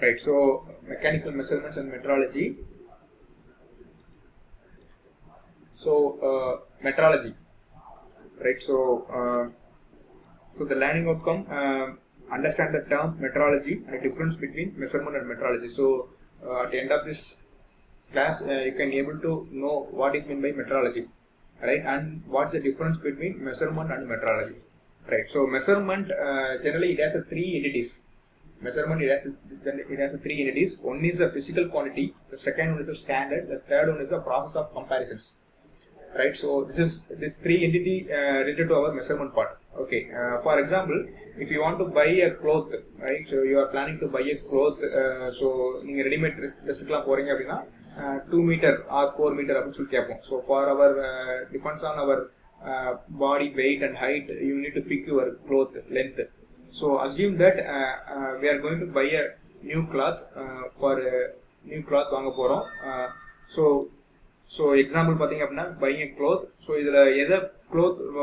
right? So mechanical measurements and metrology. So metrology, right? So the learning outcome, understand the term metrology and the difference between measurement and metrology. So at the end of this class, you can able to know what is meant by metrology, right? And what's the difference between measurement and metrology, right? So measurement, generally it has three entities. Measurement, it has three entities. One is a physical quantity, the second one is a standard, the third one is a process of comparisons, right? So this three entity related to our measurement part. Okay, for example, if you want to buy a cloth, right? So you are planning to buy a cloth. So you ready-made dressukla poringa appadina 2 meter or 4 meter appdi solli kepom. So for our depends on our body weight and height, you need to pick your cloth length. So assume that we are going to buy a new cloth for new cloth வாங்க போறோம். So example பாத்தீங்க அப்படின்னா buying a cloth. So இதுல எதை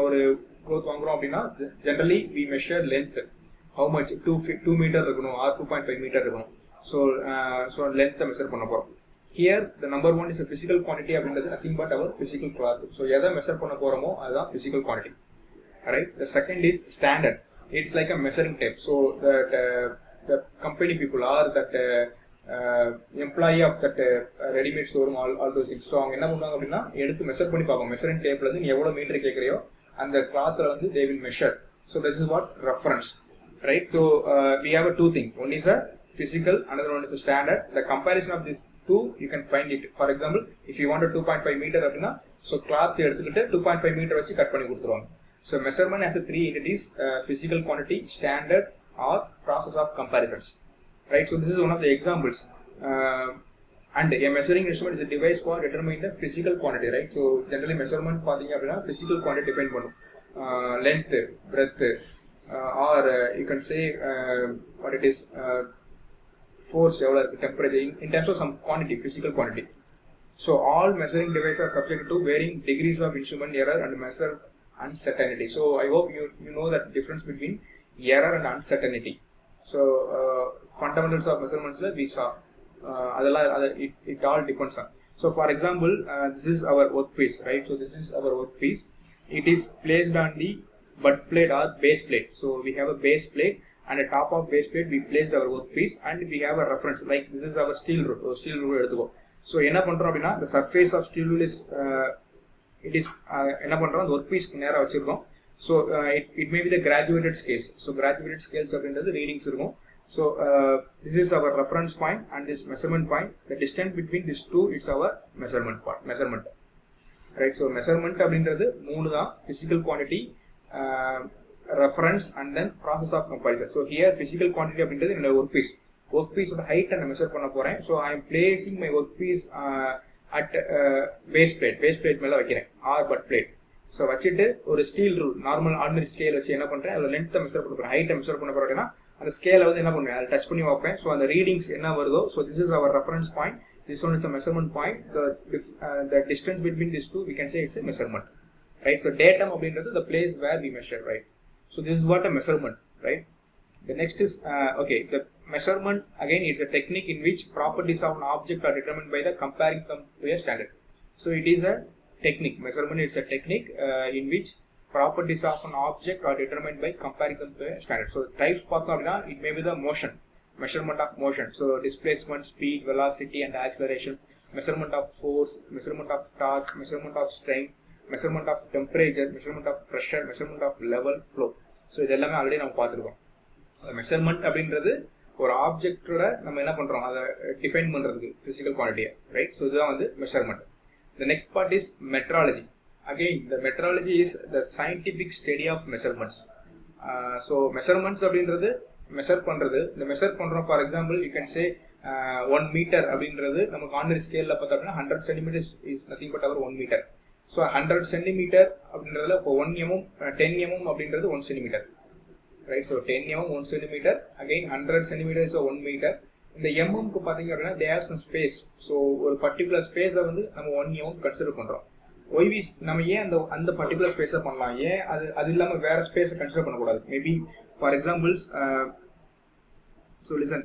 ஒரு cloth வாங்குறோம் அப்படின்னா generally we measure length. How much 2 meter இருக்கணும் or 2.5 meter இருக்கணும். So length measure பண்ண போறோம். Here the number one is a physical quantity அப்படின்றது nothing but our physical cloth. So எதை measure பண்ண போறோமோ அதுதான் physical quantity. Alright. The second is standard. It's like a measuring tape. So that the company people or that employee of that ready-made showroom, all those things. So அவங்க என்ன பண்ணுவாங்க அப்படின்னா எடுத்து measure பண்ணி பார்ப்பாங்க. மெஷரிங் டேப்ல இருந்து நீ எவ்வளவு மீட்டர் கேட்கறியோ அந்த கிளாத்ல வந்து they will measure. So this is what reference, right? So we have two things. One is a physical, another one is a standard. The comparison of these two you can find it. For example, if you want a 2.5 meter அப்படின்னா so cloth எடுத்துக்கிட்டு 2.5 meter வச்சு cut பண்ணி கொடுத்துருவாங்க. So measurement has three entities: physical quantity, standard, or process of comparisons. Right. So this is one of the examples. And a measuring instrument is a device for determining the physical quantity. Right. So generally measurement பாத்தீங்க அப்படின்னா physical quantity define பண்ணும். Length, breadth, or you can say what it is, force, temperature, in terms of some quantity, physical quantity. So all measuring devices are subject to varying degrees of instrument error and measure uncertainty. So I hope you know that difference between error and uncertainty. So fundamentals of measurements we saw. It all depends on. So for example, this is our workpiece, right? So this is our workpiece. It is placed on the butt plate or base plate. So we have a base plate, and at top of base plate we placed our workpiece, and we have a reference like this is our steel rule. Steel rule எடுத்துக்கோ. So என்ன பண்றோம் அப்படின்னா the surface of steel rule is என்ன பண்றோம் அந்த work பீஸ்க்கு நேரா வச்சிருக்கோம். So it may be the graduated scales. So graduated scales அப்படின்றது ரீடிங்ஸ் இருக்கும். So this is our reference point and this measurement point. The distance between this two it's our measurement right. So measurement அப்படின்றது மூணு தான்: physical quantity, reference and then process of comparison. So here physical quantity அப்படின்றது என்னோட work பீஸோட height நான் measure பண்ண போறேன். So I am placing my work piece at base plate மேல வைக்கிறேன் or butt plate. ஸோ வச்சுட்டு ஒரு steel rule normal ordinary scale வச்சு என்ன பண்றேன், அதோட லென்த்தை மெஷர் பண்ண போறேன், ஹைட்டை மெஷர் பண்ண போறேன்னா அந்த ஸ்கேலை வந்து என்ன பண்ணுவேன், அதை டச் பண்ணி வைப்பேன். ஸோ அந்த ரீடிங்ஸ் என்ன வருதோ, so this is our reference point, this one is a measurement point. the distance between these two we can say it's a measurement, right? So datum அப்படின்றது the place where we measure, right? So this is what a measurement, right? The next is okay, the measurement again is a technique in which properties of an object are determined by the comparing them to a standard. So it is a technique. Measurement is a technique in which properties of an object are determined by comparing them to a standard. So types பார்த்தோம் அப்படின்னா it may be the motion, measurement of motion. So displacement, speed, velocity and acceleration, measurement of force, measurement of torque, measurement of strength, measurement of temperature, measurement of pressure, measurement of level, flow. So இது எல்லாமே already நம்ம பார்த்துருக்கோம். Measurement அப்படின்றது ஒரு ஆப்ஜெக்டோட நம்ம என்ன பண்றோம், அதை டிஃபைன் பண்றதுக்கு பிசிக்கல் குவான்டிட்டியை, ரைட்? ஸோ இதுதான் வந்து measurement. The next part is metrology. Again the metrology is the scientific study of measurements. So measurements அப்படின்றது மெஷர் பண்றது. இந்த மெஷர் பண்றோம், for example you can say 1 metre அப்படின்றது நமக்கு ஆர்டினரி ஸ்கேல்ல பார்த்தோம் அப்படின்னா 100 centimetres is nothing but our 1 metre. So 100 centimetre அப்படின்றதுல இப்போ 1 mm 10 mm அப்படின்றது 1 centimetre, right? So 10 mm 1 centimeter, again 100 centimeters is 1 meter. இந்த mm க்கு பாத்தீங்க அப்படின்னா they have some space. So ஒரு particular space வந்து நம்ம 1 mm கன்சிடர் பண்றோம். OIV நம்ம ஏன் அந்த particular space பண்ணலாம், ஏன் அது இல்லாம வேற space கன்சிடர் பண்ண கூடாது? Maybe for examples, so listen,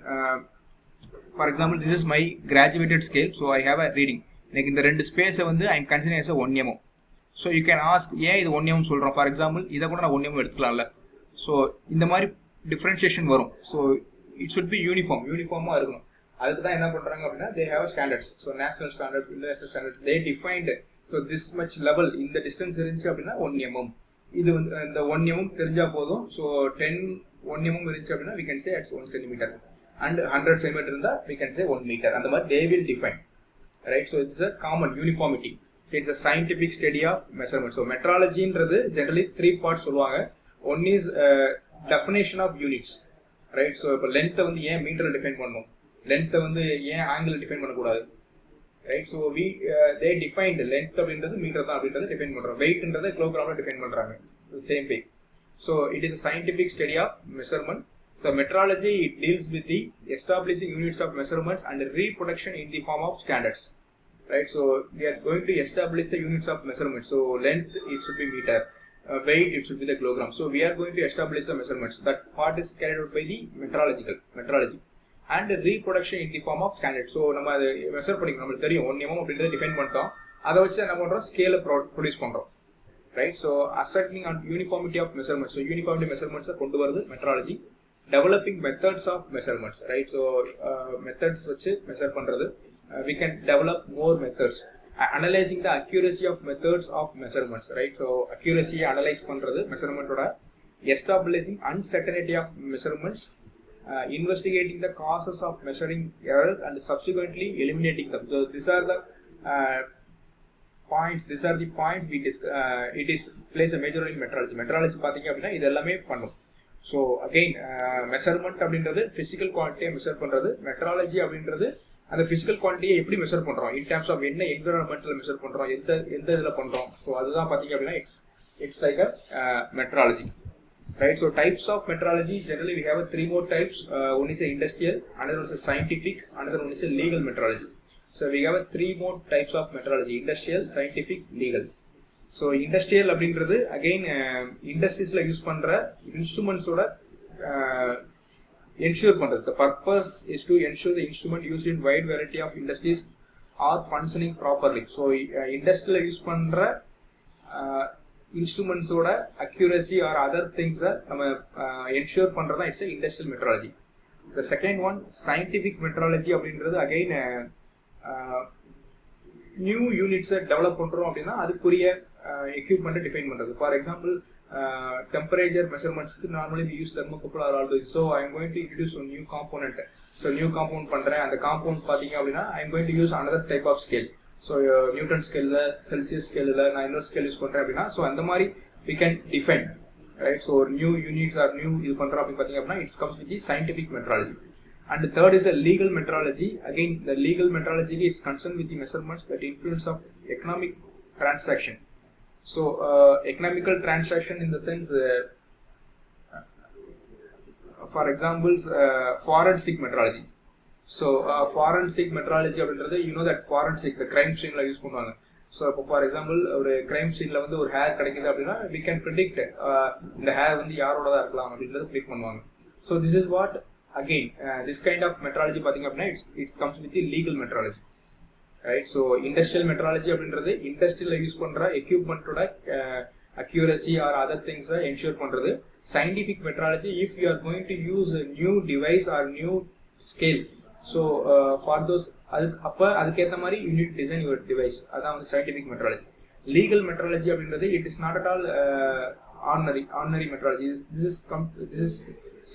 for example this is my graduated scale, so I have a reading like இந்த ரெண்டு ஸ்பேஸை வந்து I am considering as a 1 mm. so you can ask ஏன் இது 1 mm சொல்றோம், for example இதை கூட நான் 1 mm எடுத்துக்கலாம்ல. so இந்த மாதிரி differentiation வரும். so it should be யூனிஃபார்மா இருக்கணும். அதுக்கு தான் என்ன பண்றாங்க அப்படின்னா they have standards. so national standards, international standards, they defined so this much level இந்த distance இருந்துச்சு அப்படின்னா 1 mm. இது வந்து இந்த 1 mm தெரிஞ்சா போதும். so 1 mm இருந்துச்சு அப்படின்னா we can say it's 1 centimeter and 100 centimeter இருந்தா we can say 1 meter. அந்த மாதிரி they will define, right? so it's a common uniformity. it's a scientific study of measurement. so metrology ன்றது generally 3 parts சொல்லுவாங்க. one is definition of units, right? so இப்போ length வந்து ஏன் மீட்டர்ல define பண்ணணும், length வந்து ஏன் ஆங்கிள் டிஃபைன் பண்ண கூடாது, right? so we they defined length அப்படின்றது மீட்டர் தான் அப்படின்றத டிஃபைன் பண்றோம். வெயிட்ன்றதை கிலோகிராம்ல டிஃபைன் பண்றாங்க. same way. so it is a scientific study of measurement. so metrology, it deals with the establishing units of measurements and reproduction in the form of standards, right? so we are going to establish the units of measurement. so length, it should be meter, weight, it should be the kilogram. so we are going to establish the measurements. that part is carried out by the metrology and reproduction in the form of standard. so நம்ம அதை measure பண்ணிக்கணும். நமக்கு தெரியும் 1 mm அப்படின்றத define பண்ணிட்டோம். அதை வச்சு என்ன பண்றோம், ஸ்கேலை ப்ரொடியூஸ் பண்றோம், right? so ascertaining on uniformity of measurements. so uniformity measurements கொண்டு வருது metrology. developing methods of measurements, right? so methods வச்சு மெஷர் பண்றது. we can develop more methods. analyzing the accuracy of methods of measurements, right? so accuracy analyse பண்றது மெஷர்மெண்டோட. establishing uncertainty of measurements. investigating the causes of measuring errors and subsequently eliminating them. so these are the points we it is plays a major role in metrology பாத்தீங்க அப்படின்னா இது எல்லாமே பண்ணும். so again measurement அப்படின்றது physical quantity measure பண்றது. metrology அப்படின்றது அந்த physical quantity எப்படி மெஷர் பண்றோம், in terms of என்ன environmental மெஷர் பண்றோம், எந்த இதுல பண்றோம். so அதுதான் பாத்தீங்க அப்படின்னா it's like a metrology, right? so types of metrology, generally we have 3 more types. one is a industrial, another one is a scientific, another one is a legal metrology. so we have 3 more types of metrology: industrial, scientific, legal. so industrial அப்படின்றது again industries-ல use பண்ற instruments-ஓட ensure பண்றது. the purpose is to ensure the instrument used in wide variety of industries are functioning properly. so industrial-ல use பண்ற இன்ஸ்ட்ருமெண்ட்ஸோட accuracy or other திங்ஸை நம்ம ensure பண்ணுறதா it's industrial metrology. The second one scientific metrology அப்படின்றது again new யூனிட்ஸை develop பண்ணுறோம் அப்படின்னா அதுக்குரிய எக்யூப்மெண்ட்டை டிஃபைன் பண்ணுறது. ஃபார் எக்ஸாம்பிள் டெம்பரேச்சர் மெஷர்மெண்ட்ஸ்க்கு normally we use thermocouple or always. So I am going to introduce one new component. So new compound பண்ணுறேன். அந்த காம்பவுண்ட் பார்த்தீங்க அப்படின்னா I am going to use another type of scale. So Newton ஸ்கேலில், Celsius ஸ்கேலில் நான் இன்னொரு scale use பண்ணுறேன் அப்படின்னா ஸோ அந்த மாதிரி we can define, right? so new units are new இது பண்ணுறோம் அப்படின்னு பார்த்தீங்க அப்படின்னா it comes with the scientific metrology. and the third is a legal metrology. again the legal metrology is concerned with the measurements that influence of economic transaction. so economical transaction in the sense for example forensic metrology. so forensic metrology அப்படின்றது you know that forensic the crime scene-ல யூஸ் பண்ணுவாங்க. So இப்போ for example ஒரு crime சீனில் வந்து ஒரு hair கிடைக்குது அப்படின்னா we can predict இந்த ஹேர் வந்து யாரோடதான் இருக்கலாம் அப்படின்றது ப்ரிடிக்ட் பண்ணுவாங்க. So this is what again this kind of metrology பார்த்தீங்க அப்படின்னா it's comes with legal metrology, right? So industrial metrology அப்படின்றது இண்டஸ்ட்ரியில் யூஸ் பண்ணுற எக்யூப்மெண்ட்டோட அக்யூரசி ஆர் அதர் திங்ஸை என்ஷூர் பண்ணுறது. Scientific metrology if you are going to use new device or new scale. So for those அதுக்கேற்ற மாதிரி யூனிட் டிசைன் யுவர் டிவைஸ், அதான் வந்து சயின்டிஃபிக் மெட்ராலஜி. லீகல் மெட்ராலஜி அப்படின்றது it is not at all ordinary metrology. This is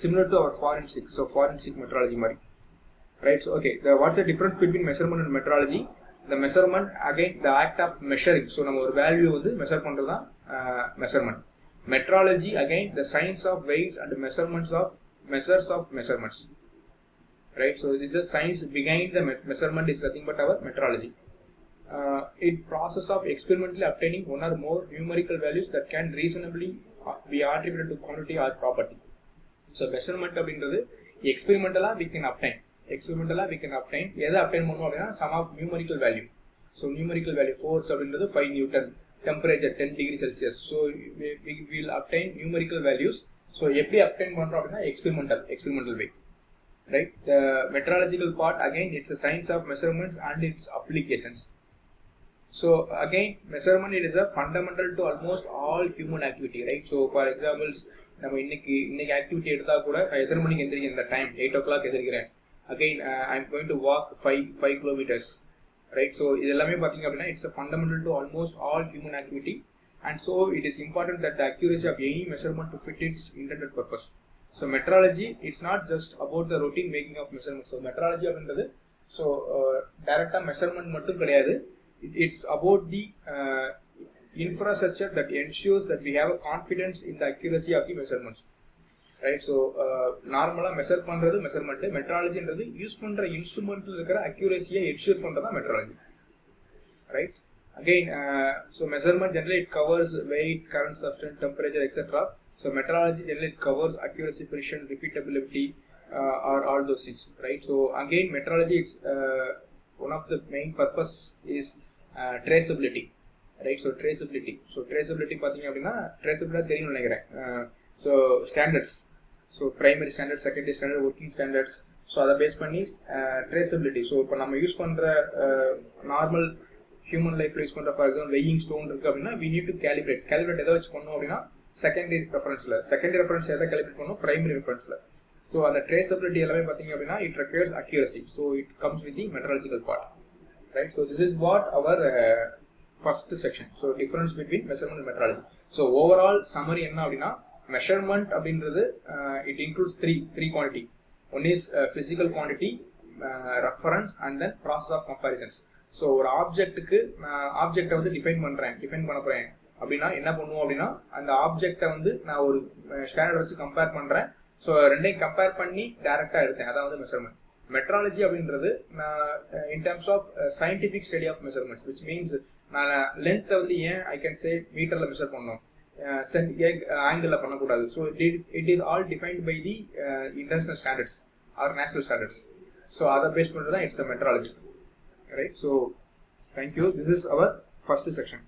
similar to our forensic. So forensic metrology மாதிரி, right? So okay, what's the difference between measurement and metrology? The measurement again the act of measuring. So நம்ம ஒரு value வந்து measure பண்ணுறது தான் measurement. Metrology again the science of weights and measurements of measures of measurements, right? so this is science behind the measurement is nothing but our metrology. In process of experimentally obtaining one or more numerical values that can reasonably be attributed to quantity or property. so measurement அப்படின்றது experimentally we can obtain எதை obtain பண்ணணும் அப்படின்னா sum of numerical value. so numerical value force அப்படின்றது 5 Newton, temperature 10 degree Celsius. so we will obtain numerical values. so எப்படி obtain பண்றோம் அப்படின்னா experimental way, right? The metrological part, again, it's a science of measurements and its applications. So again, measurement, it is a fundamental to almost all human activity, right? So for examples, நம்ம இன்னைக்கு activity எடுத்தா கூட நான் எத்தனை மணிக்கு எந்திரிக்கிறேன், இந்த time 8 o'clock எந்திரிக்கிறேன், again I am going to walk 5 kilometers, right? So இது எல்லாமே பார்த்தீங்க அப்படின்னா it's a fundamental to almost all human activity, and so it is important that the accuracy of any measurement to fit its intended purpose. So metrology, it's not just about the routine making of measurements. So metrology அப்படின்றது so டைரக்டாக measurement மட்டும் கிடையாது, it's about the infrastructure that ensures that we have a confidence in the accuracy of the measurements, right? So நார்மலா measure பண்றது measurement, மெட்ராலஜின்றது use பண்ற இன்ஸ்ட்ருமெண்ட்ல இருக்கிற அக்யூரசியை ensure பண்றதா metrology, right? Again, so measurement generally it covers weight, current, substance, temperature, etc. So metrology generally it covers accuracy, precision, repeatability, or all those things, right? So again, metrology, it's one of the main purpose is traceability, right? So traceability பார்த்தீங்க அப்படின்னா traceability தெரியும் நினைக்கிறேன். So standards, so primary standards, secondary standard, working standards, so அதை base பண்ணி traceability. So இப்போ நம்ம use பண்ற normal human லைஃப்ல யூஸ் பண்ற ஃபார் எக்ஸாம்பிள் வெயிங் ஸ்டோன் இருக்கு அப்படின்னா we need to calibrate எதை வச்சு பண்ணோம் அப்படின்னா செகண்டரி ரெஃபரன்ஸ் எதை காலிபிரேட் பண்ணோம், பிரைமரி ரெஃபரன்ஸ்ல. ஸோ அந்த traceability எல்லாமே பார்த்தீங்க அப்படின்னா it requires accuracy, so it comes with the metrological part, right? So this is what our first section, so difference between measurement and metrology. So overall summary என்ன அப்படின்னா measurement அப்படின்றது it includes three quantity. One is physical quantity, reference, and then process of comparisons. So ஒரு ஆப்ஜெக்ட்டுக்கு நான் ஆப்ஜெக்டை வந்து define பண்ண போறேன் அப்படின்னா என்ன பண்ணுவோம் அப்படின்னா அந்த ஆப்ஜெக்டை வந்து நான் ஒரு ஸ்டாண்டர்ட் வச்சு கம்பேர் பண்றேன். ஸோ ரெண்டையும் கம்பேர் பண்ணி டைரக்டா எடுத்தேன், அதாவது மெஷர்மெண்ட். மெட்ராலஜி அப்படின்றது நான் in terms of scientific study of measurements, which means நான் லென்த்தை வந்து ஏன் ஐ கேன் சே மீட்டர்ல மெஷர் பண்ணணும், ஆங்கிள் பண்ணக்கூடாது. So it is all defined by the international standards or national standards. ஸோ அதை பேஸ் பண்ணுறது தான் it's metrology, right? So thank you, this is our first section.